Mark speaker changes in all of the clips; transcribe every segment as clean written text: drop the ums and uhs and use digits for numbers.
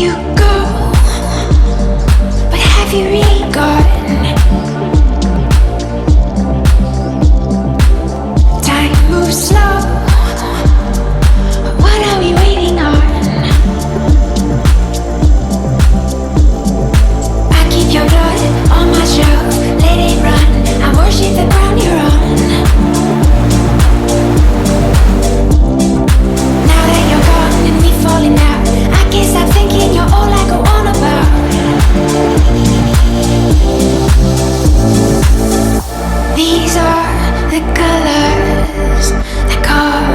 Speaker 1: you go, but have you really gone? Time moves slow. What are we waiting on? I keep your blood on my shelf, let it run. I worship the ground you're on. Now that you're gone and we falling out, I can't stop thinking you're all I go on about. These are the colors that come.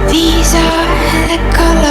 Speaker 1: These are the colors